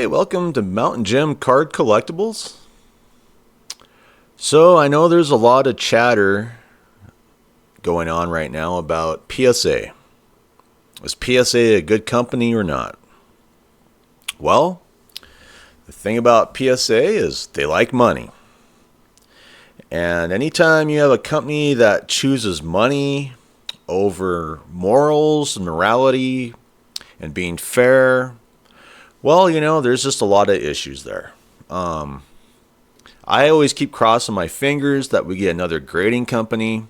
Hey, welcome to Mountain Gem Card Collectibles. So, I know there's a lot of chatter going on right now about PSA. Is PSA a good company or not? Well, the thing about PSA is they like money. And anytime you have a company that chooses money over morals and morality and being fair, well, there's just a lot of issues there. I always keep crossing my fingers that we get another grading company.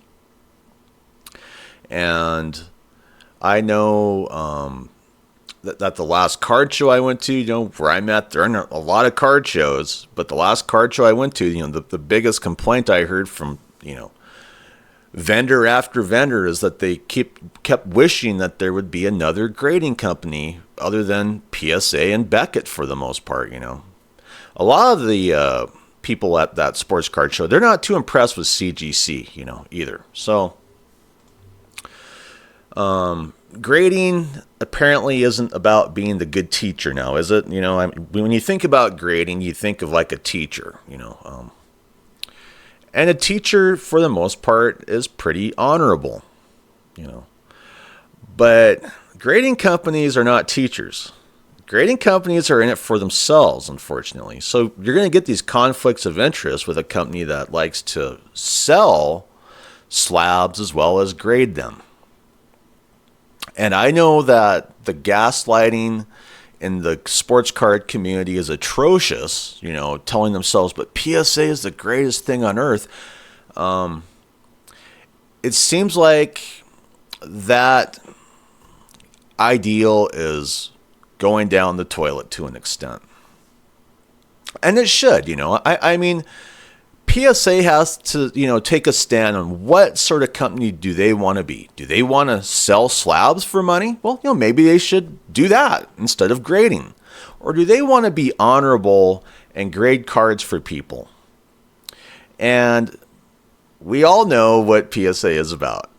And I know that the last card show I went to, where I'm at, there aren't a lot of card shows. But the last card show I went to, the biggest complaint I heard from, vendor after vendor is that they kept wishing that there would be another grading company other than PSA and Beckett for the most part. A lot of the people at that sports card show, they're not too impressed with CGC, either. So grading apparently isn't about being the good teacher now, is it? When you think about grading, you think of like a teacher, and a teacher, for the most part, is pretty honorable, But grading companies are not teachers. Grading companies are in it for themselves, unfortunately. So you're going to get these conflicts of interest with a company that likes to sell slabs as well as grade them. And I know that the gaslighting in the sports card community is atrocious, telling themselves, but PSA is the greatest thing on earth. It seems like that ideal is going down the toilet to an extent. And it should, I mean, PSA has to, take a stand on what sort of company do they want to be. Do they want to sell slabs for money? Well, maybe they should do that instead of grading. Or do they want to be honorable and grade cards for people? And we all know what PSA is about.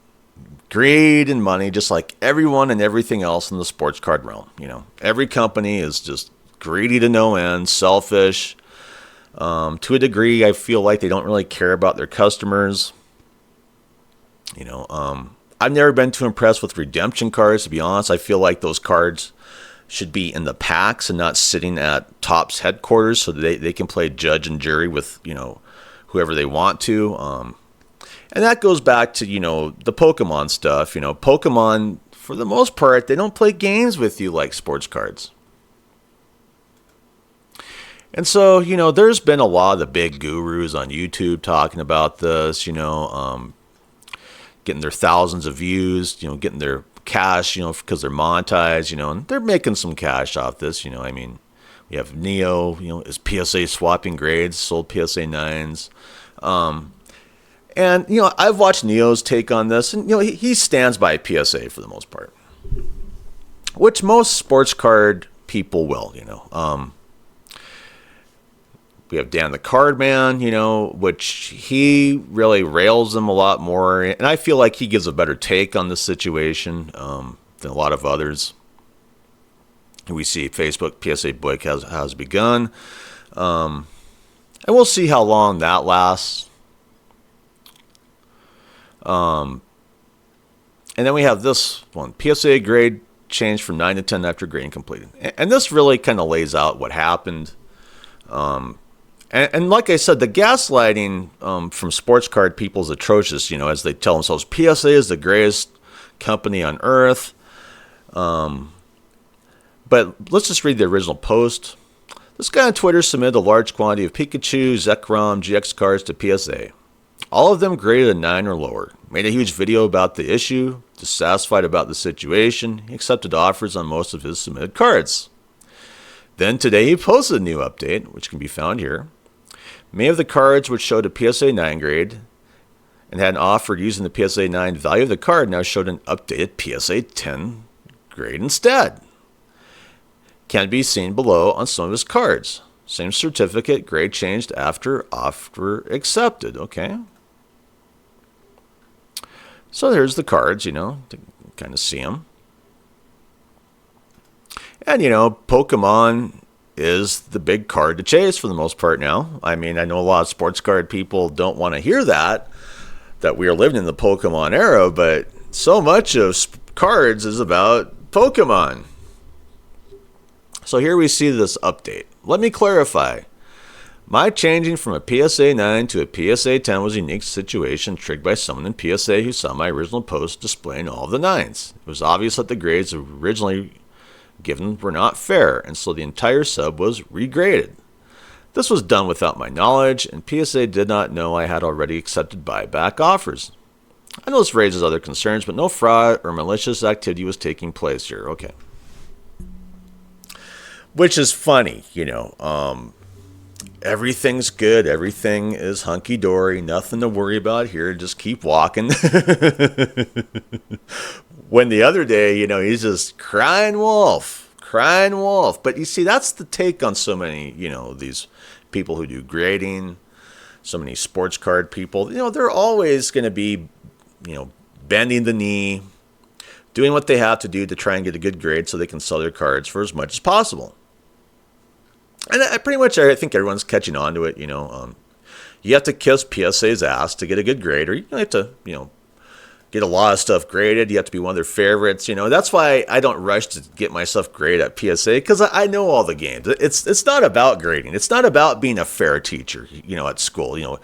Greed and money, just like everyone and everything else in the sports card realm. Every company is just greedy to no end, selfish. To a degree, I feel like they don't really care about their customers. I've never been too impressed with redemption cards, to be honest. I feel like those cards should be in the packs and not sitting at Topps headquarters so that they can play judge and jury with, whoever they want to. And that goes back to, the Pokémon stuff. Pokémon, for the most part, they don't play games with you like sports cards. And so, there's been a lot of the big gurus on YouTube talking about this, getting their thousands of views, getting their cash, because they're monetized, and they're making some cash off this, I mean, we have Neo, is PSA swapping grades, sold PSA 9s. And, I've watched Neo's take on this, and, he stands by PSA for the most part, which most sports card people will, We have Dan the Card Man, which he really rails them a lot more. And I feel like he gives a better take on the situation than a lot of others. We see Facebook PSA Book has begun. And we'll see how long that lasts. And then we have this one, PSA grade changed from 9 to 10 after grading completed. And this really kind of lays out what happened. And like I said, the gaslighting from sports card people is atrocious, as they tell themselves, PSA is the greatest company on earth. But let's just read the original post. This guy on Twitter submitted a large quantity of Pikachu, Zekrom, GX cards to PSA. All of them graded a 9 or lower. Made a huge video about the issue, dissatisfied about the situation. He accepted offers on most of his submitted cards. Then today he posted a new update, which can be found here. Many of the cards which showed a PSA 9 grade and had an offer using the PSA 9 value of the card now showed an updated PSA 10 grade instead. Can be seen below on some of his cards. Same certificate, grade changed after offer accepted. Okay. So there's the cards, to kind of see them. And, Pokemon is the big card to chase for the most part now. I mean, I know a lot of sports card people don't want to hear that we are living in the Pokemon era, but so much of cards is about Pokemon. So here we see this update. Let me clarify. My changing from a PSA 9 to a PSA 10 was a unique situation triggered by someone in PSA who saw my original post displaying all of the 9s. It was obvious that the grades originally given were not fair, and so the entire sub was regraded. This was done without my knowledge, and PSA did not know I had already accepted buyback offers. I know this raises other concerns, but no fraud or malicious activity was taking place here. Okay. Which is funny, everything's good. Everything is hunky-dory. Nothing to worry about here. Just keep walking. When the other day, he's just crying wolf. But you see, that's the take on so many, these people who do grading, so many sports card people. They're always going to be, bending the knee, doing what they have to do to try and get a good grade so they can sell their cards for as much as possible. And I think everyone's catching on to it, You have to kiss PSA's ass to get a good grade, or you have to, get a lot of stuff graded. You have to be one of their favorites. That's why I don't rush to get my stuff graded at PSA, because I know all the games. It's not about grading. It's not about being a fair teacher, at school,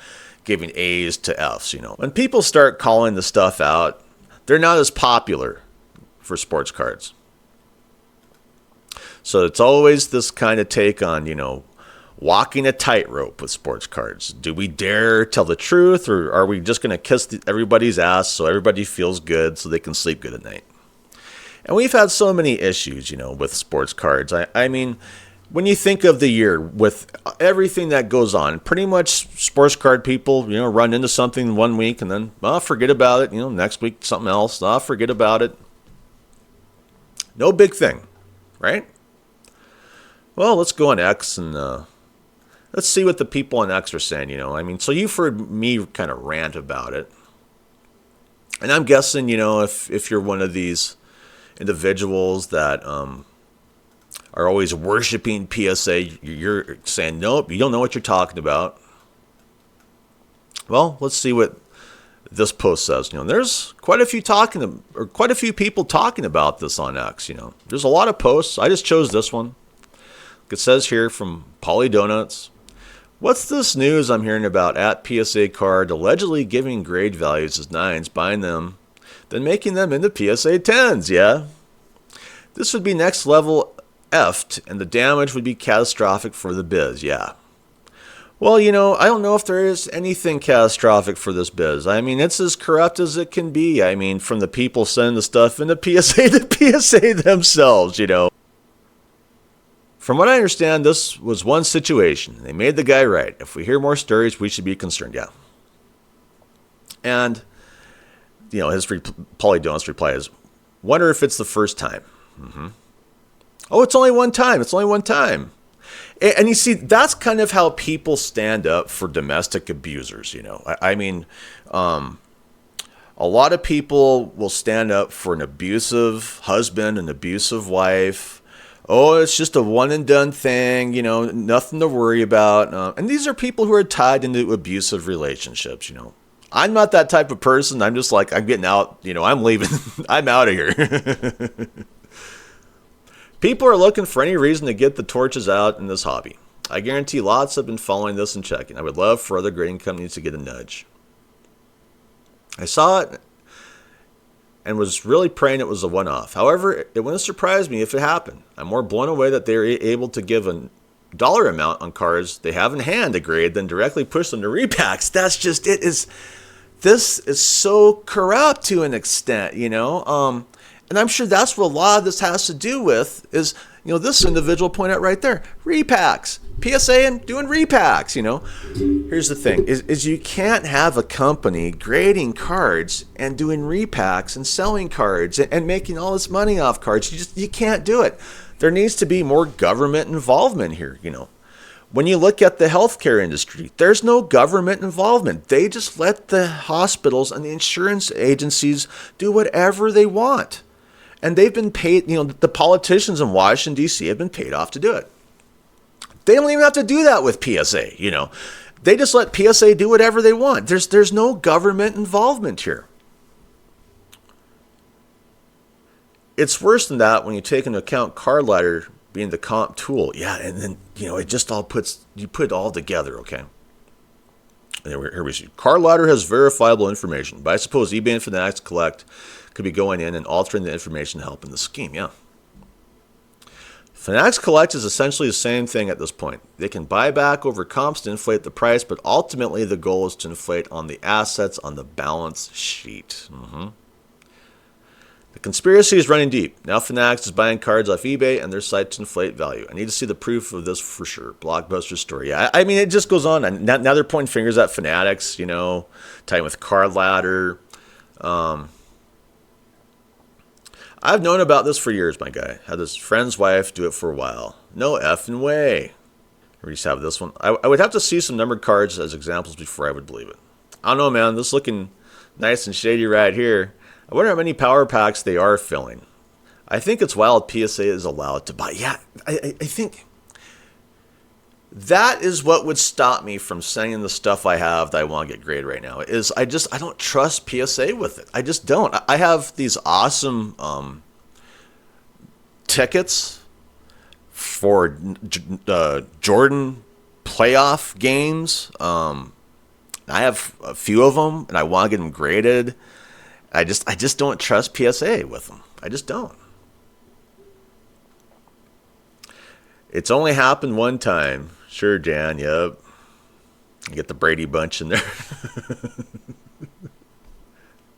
giving A's to F's, When people start calling the stuff out, they're not as popular for sports cards. So it's always this kind of take on, walking a tightrope with sports cards. Do we dare tell the truth, or are we just going to kiss everybody's ass so everybody feels good so they can sleep good at night? And we've had so many issues, with sports cards. I mean, when you think of the year with everything that goes on, pretty much sports card people, run into something one week and then, forget about it. Next week, something else. Forget about it. No big thing, right? Well, let's go on X and let's see what the people on X are saying, so you've heard me kind of rant about it. And I'm guessing, if you're one of these individuals that are always worshiping PSA, you're saying, nope, you don't know what you're talking about. Well, let's see what this post says. There's quite a few people talking about this on X. There's a lot of posts. I just chose this one. It says here from Polly Donuts, what's this news I'm hearing about at PSA card allegedly giving grade values as 9s, buying them, then making them into PSA 10s, yeah? This would be next level effed, and the damage would be catastrophic for the biz, yeah. Well, I don't know if there is anything catastrophic for this biz. I mean, it's as corrupt as it can be. I mean, from the people sending the stuff into PSA to PSA themselves, From what I understand, this was one situation. They made the guy right. If we hear more stories, we should be concerned, yeah. And, his Polly Donuts reply is, wonder if it's the first time. Mm-hmm. Oh, it's only one time. And you see, that's kind of how people stand up for domestic abusers, I mean, a lot of people will stand up for an abusive husband, an abusive wife. Oh, it's just a one and done thing, nothing to worry about. And these are people who are tied into abusive relationships, I'm not that type of person. I'm just like, I'm getting out, I'm leaving. I'm out of here. People are looking for any reason to get the torches out in this hobby. I guarantee lots have been following this and checking. I would love for other grading companies to get a nudge. I saw it and was really praying it was a one-off. However, it wouldn't surprise me if it happened. I'm more blown away that they're able to give a dollar amount on cards they have in hand to grade than directly push them to repacks. That's just it. This is so corrupt to an extent, and I'm sure that's what a lot of this has to do with is, this individual pointed out right there, repacks, PSA and doing repacks, Here's the thing, is you can't have a company grading cards and doing repacks and selling cards and making all this money off cards. You can't do it. There needs to be more government involvement here, When you look at the healthcare industry, there's no government involvement. They just let the hospitals and the insurance agencies do whatever they want. And they've been paid, the politicians in Washington, D.C. have been paid off to do it. They don't even have to do that with PSA, you know. They just let PSA do whatever they want. There's no government involvement here. It's worse than that when you take into account card ladder being the comp tool. Yeah, and then, you know, it just all you put it all together, okay? And here we see. Card ladder has verifiable information, but I suppose eBay and Fanatics Collect could be going in and altering the information to help in the scheme, yeah. Fanatics Collect is essentially the same thing at this point. They can buy back over comps to inflate the price, but ultimately the goal is to inflate on the assets on the balance sheet. The conspiracy is running deep. Now Fanatics is buying cards off eBay and their site to inflate value. I need to see the proof of this for sure. Blockbuster story. Yeah, I mean, it just goes on. And now they're pointing fingers at Fanatics, you know, tying with card ladder. I've known about this for years, my guy. Had this friend's wife do it for a while. No effing way. We just have this one. I would have to see some numbered cards as examples before I would believe it. I don't know, man. This is looking nice and shady right here. I wonder how many power packs they are filling. I think it's wild PSA is allowed to buy. Yeah, I think that is what would stop me from sending the stuff I have that I want to get graded right now. Is I don't trust PSA with it. I just don't. I have these awesome tickets for Jordan playoff games. I have a few of them, and I want to get them graded. I just don't trust PSA with them. I just don't. It's only happened one time. Sure, Jan, yep. You get the Brady Bunch in there.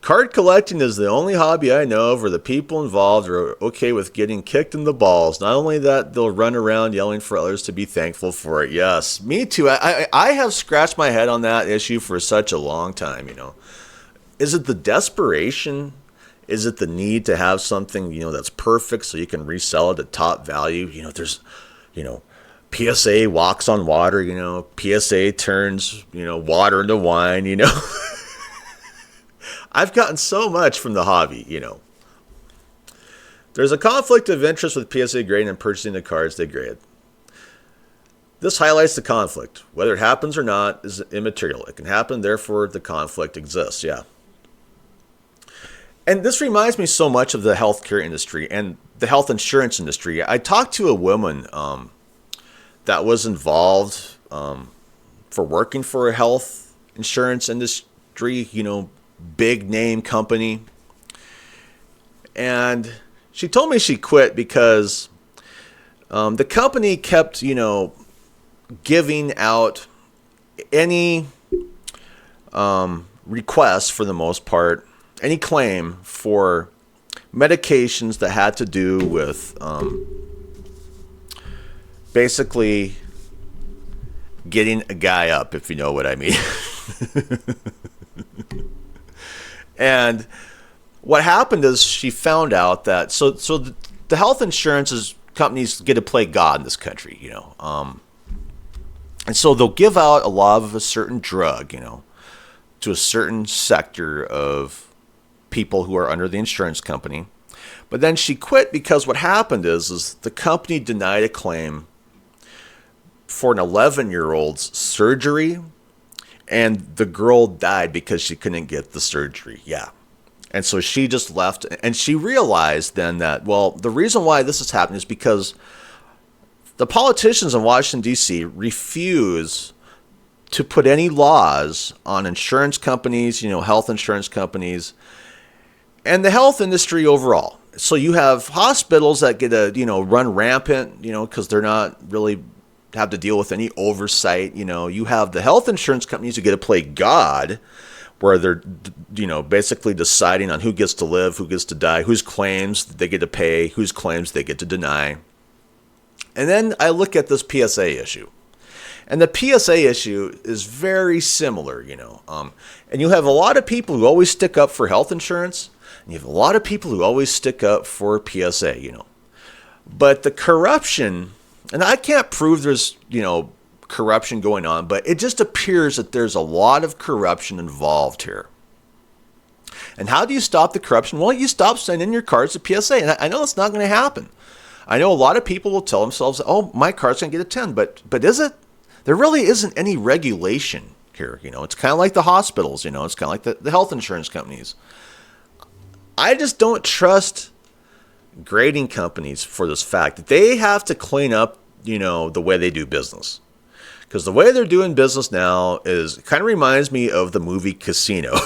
Card collecting is the only hobby I know of where the people involved are okay with getting kicked in the balls. Not only that, they'll run around yelling for others to be thankful for it. Yes, me too. I have scratched my head on that issue for such a long time, you know. Is it the desperation? Is it the need to have something, you know, that's perfect so you can resell it at top value? You know, there's, you know, PSA walks on water, you know, PSA turns, you know, water into wine, you know. I've gotten so much from the hobby, you know. There's a conflict of interest with PSA grading and purchasing the cards they grade. This highlights the conflict. Whether it happens or not is immaterial. It can happen, therefore the conflict exists, yeah. And this reminds me so much of the healthcare industry and the health insurance industry. I talked to a woman that was involved for working for a health insurance industry, you know, big name company. And she told me she quit because the company kept, you know, giving out any requests for the most part, any claim for medications that had to do with basically getting a guy up, if you know what I mean. And what happened is she found out that so the health insurance companies get to play God in this country, you know. And so they'll give out a lot of a certain drug, you know, to a certain sector of people who are under the insurance company. But then she quit because what happened is the company denied a claim for an 11-year-old's surgery, and the girl died because she couldn't get the surgery. Yeah. And so she just left, and she realized then that, well, the reason why this is happening is because the politicians in Washington, D.C. refuse to put any laws on insurance companies, you know, health insurance companies, and the health industry overall. So you have hospitals that get to, you know, run rampant, you know, because they're not really have to deal with any oversight. You know, you have the health insurance companies who get to play God, where they're, you know, basically deciding on who gets to live, who gets to die, whose claims they get to pay, whose claims they get to deny. And then I look at this PSA issue. And the PSA issue is very similar, you know. And you have a lot of people who always stick up for health insurance, and you have a lot of people who always stick up for PSA, you know. But the corruption, and I can't prove there's, you know, corruption going on, but it just appears that there's a lot of corruption involved here. And how do you stop the corruption? Well, you stop sending your cards to PSA. And I know that's not going to happen. I know a lot of people will tell themselves, "Oh, my card's gonna get a 10," but is it? There really isn't any regulation here. It's kind of like the hospitals. It's kind of like the health insurance companies. I just don't trust grading companies for this fact that they have to clean up, the way they do business. Because the way they're doing business now kind of reminds me of the movie Casino.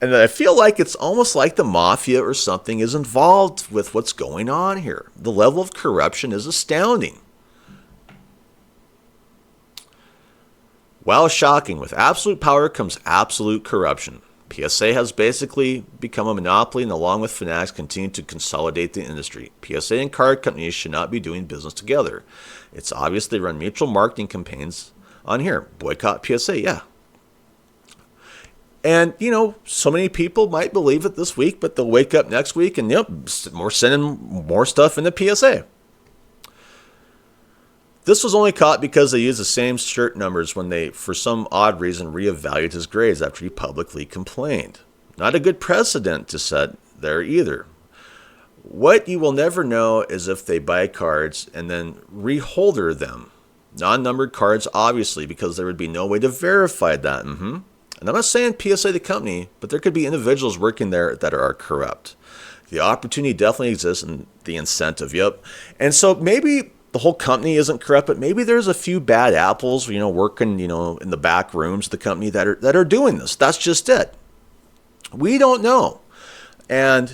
And I feel like it's almost like the mafia or something is involved with what's going on here. The level of corruption is astounding. While shocking, with absolute power comes absolute corruption. PSA has basically become a monopoly, and along with Fanatics, continue to consolidate the industry. PSA and card companies should not be doing business together. It's obvious they run mutual marketing campaigns on here. Boycott PSA, yeah. And, so many people might believe it this week, but they'll wake up next week and, we're sending more stuff into PSA. This was only caught because they used the same shirt numbers when they, for some odd reason, reevaluated his grades after he publicly complained. Not a good precedent to set there either. What you will never know is if they buy cards and then reholder them. Non-numbered cards, obviously, because there would be no way to verify that. And I'm not saying PSA the company, but there could be individuals working there that are corrupt. The opportunity definitely exists and the incentive, yep. And so maybe the whole company isn't corrupt, but maybe there's a few bad apples, working, in the back rooms of the company that are doing this. That's just it. We don't know. And,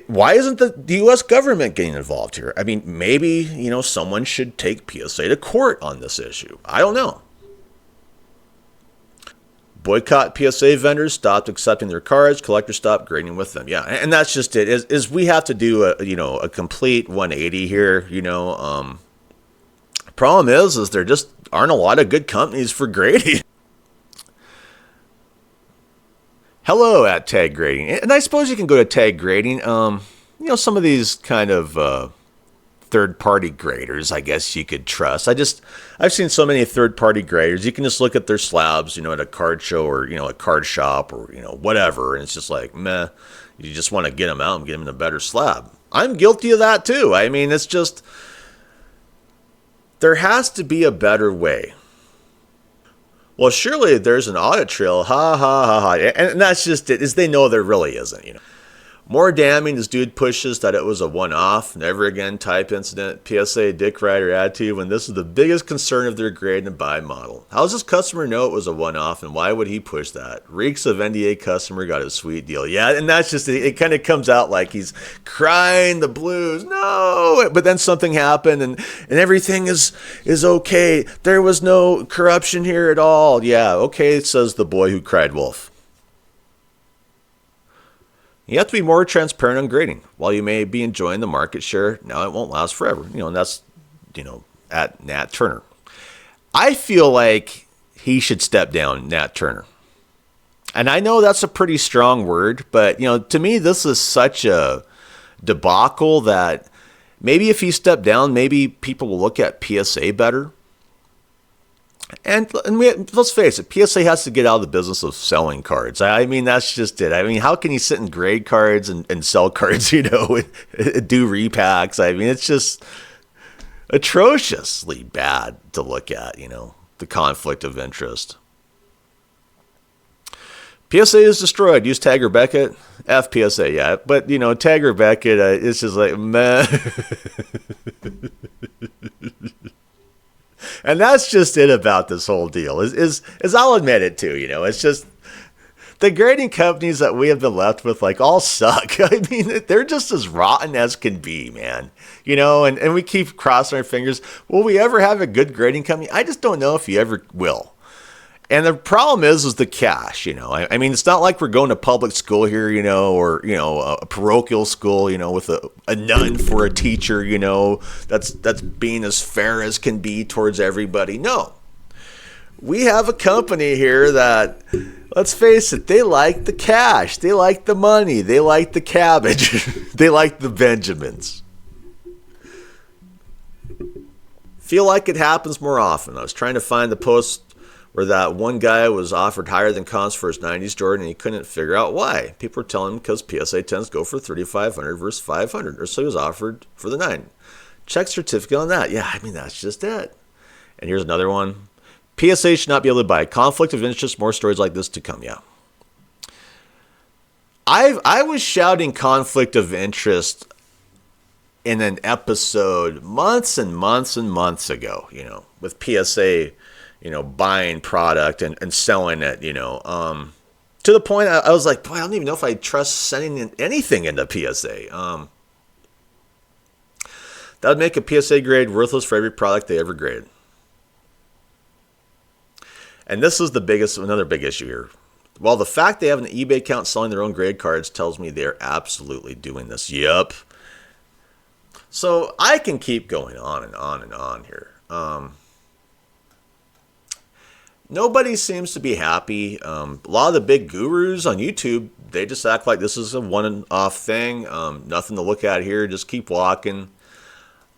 why isn't the U.S. government getting involved here? I mean, maybe, someone should take PSA to court on this issue. I don't know. Boycott PSA vendors, stopped accepting their cards, collectors stopped grading with them. Yeah, and that's just it. Is we have to do a complete 180 here. Problem is there just aren't a lot of good companies for grading. Hello at Tag Grading, and I suppose you can go to Tag Grading. Some of these kind of third-party graders, I guess you could trust. I've seen so many third-party graders. You can just look at their slabs, at a card show or, a card shop or, whatever. And it's just like, meh, you just want to get them out and get them in a better slab. I'm guilty of that too. I mean, it's just, there has to be a better way. Well, surely there's an audit trail, ha, ha, ha, ha. And that's just it, is they know there really isn't, More damning, this dude pushes that it was a one-off, never again type incident. PSA dick rider attitude when this is the biggest concern of their grade and buy model. How does this customer know it was a one-off, and why would he push that? Reeks of NDA customer got a sweet deal. Yeah, and that's just, it kind of comes out like he's crying the blues. No! But then something happened, and everything is okay. There was no corruption here at all. Yeah, okay, says the boy who cried wolf. You have to be more transparent on grading. While you may be enjoying the market share, now it won't last forever. And that's, at Nat Turner. I feel like he should step down, Nat Turner. And I know that's a pretty strong word, but, to me, this is such a debacle that maybe if he stepped down, maybe people will look at PSA better. And let's face it, PSA has to get out of the business of selling cards. I mean, that's just it. I mean, how can you sit and grade cards and sell cards, do repacks? I mean, it's just atrociously bad to look at, the conflict of interest. PSA is destroyed. Use Tagger Beckett. F PSA, yeah. But, Tagger Beckett, it's just like, meh. And that's just it about this whole deal. Is I'll admit it too. It's just the grading companies that we have been left with, all suck. I mean, they're just as rotten as can be, man. And we keep crossing our fingers. Will we ever have a good grading company? I just don't know if you ever will. And the problem is the cash, I mean, it's not like we're going to public school here, or, a parochial school, with a nun for a teacher, that's being as fair as can be towards everybody. No. We have a company here that, let's face it, they like the cash. They like the money. They like the cabbage. They like the Benjamins. Feel like it happens more often. I was trying to find the post Where that one guy was offered higher than comps for his 90s Jordan and he couldn't figure out why. People were telling him because PSA 10s go for $3,500 versus $500, or so he was offered for the 9. Check certificate on that. Yeah, I mean, that's just it. And here's another one. PSA should not be able to buy. Conflict of interest, more stories like this to come. Yeah. I was shouting conflict of interest in an episode months and months and months ago, with PSA, buying product and selling it, to the point I was like, boy, I don't even know if I trust sending anything into PSA. That would make a PSA grade worthless for every product they ever grade. And this is another big issue here. Well, the fact they have an eBay account selling their own grade cards tells me they're absolutely doing this. Yep. So I can keep going on and on and on here. Nobody seems to be happy. A lot of the big gurus on YouTube, they just act like this is a one-off thing. Nothing to look at here. Just keep walking.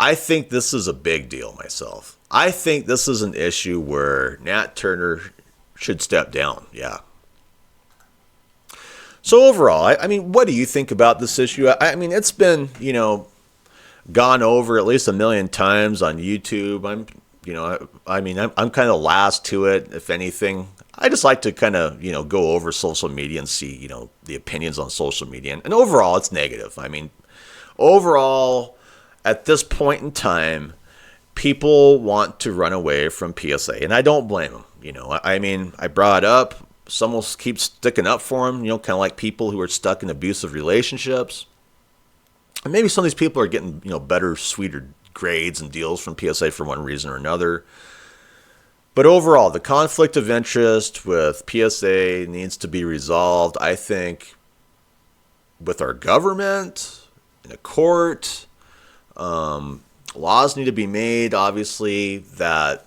I think this is a big deal myself. I think this is an issue where Nat Turner should step down. Yeah. So overall, I mean, what do you think about this issue? I mean, it's been, gone over at least a million times on YouTube. I'm kind of last to it, if anything. I just like to kind of, go over social media and see, the opinions on social media. And overall, it's negative. I mean, overall, at this point in time, people want to run away from PSA. And I don't blame them. I brought it up. Someone keeps sticking up for them, kind of like people who are stuck in abusive relationships. And maybe some of these people are getting, better, sweeter grades and deals from PSA for one reason or another. But overall, the conflict of interest with PSA needs to be resolved, I think, with our government, in a court. Laws need to be made, obviously, that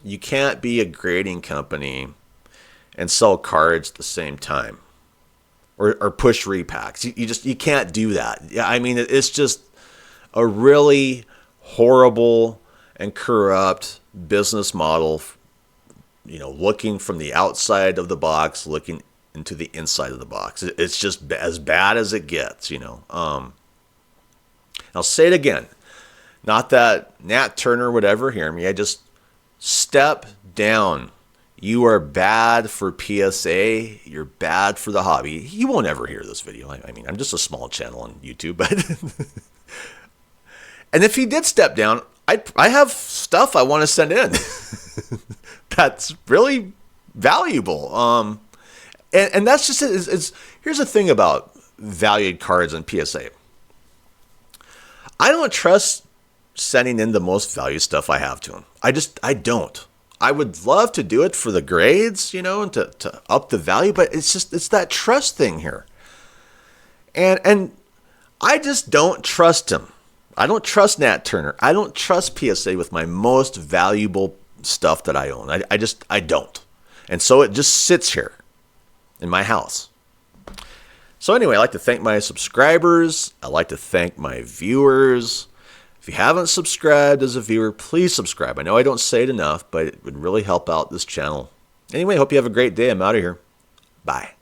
you can't be a grading company and sell cards at the same time, or push repacks. You can't do that. Yeah, I mean, it's just a really horrible and corrupt business model. Looking from the outside of the box, looking into the inside of the box. It's just as bad as it gets. I'll say it again. Not that Nat Turner would ever hear me. I just step down. You are bad for PSA. You're bad for the hobby. He won't ever hear this video. I mean, I'm just a small channel on YouTube. But and if he did step down, I have stuff I want to send in that's really valuable. And that's just it. Here's the thing about valued cards and PSA. I don't trust sending in the most valued stuff I have to him. I don't. I would love to do it for the grades, and to up the value, but it's that trust thing here. And I just don't trust him. I don't trust Nat Turner. I don't trust PSA with my most valuable stuff that I own. I don't. And so it just sits here in my house. So anyway, I'd like to thank my subscribers. I'd like to thank my viewers. If you haven't subscribed as a viewer, please subscribe. I know I don't say it enough, but it would really help out this channel. Anyway, hope you have a great day. I'm out of here. Bye.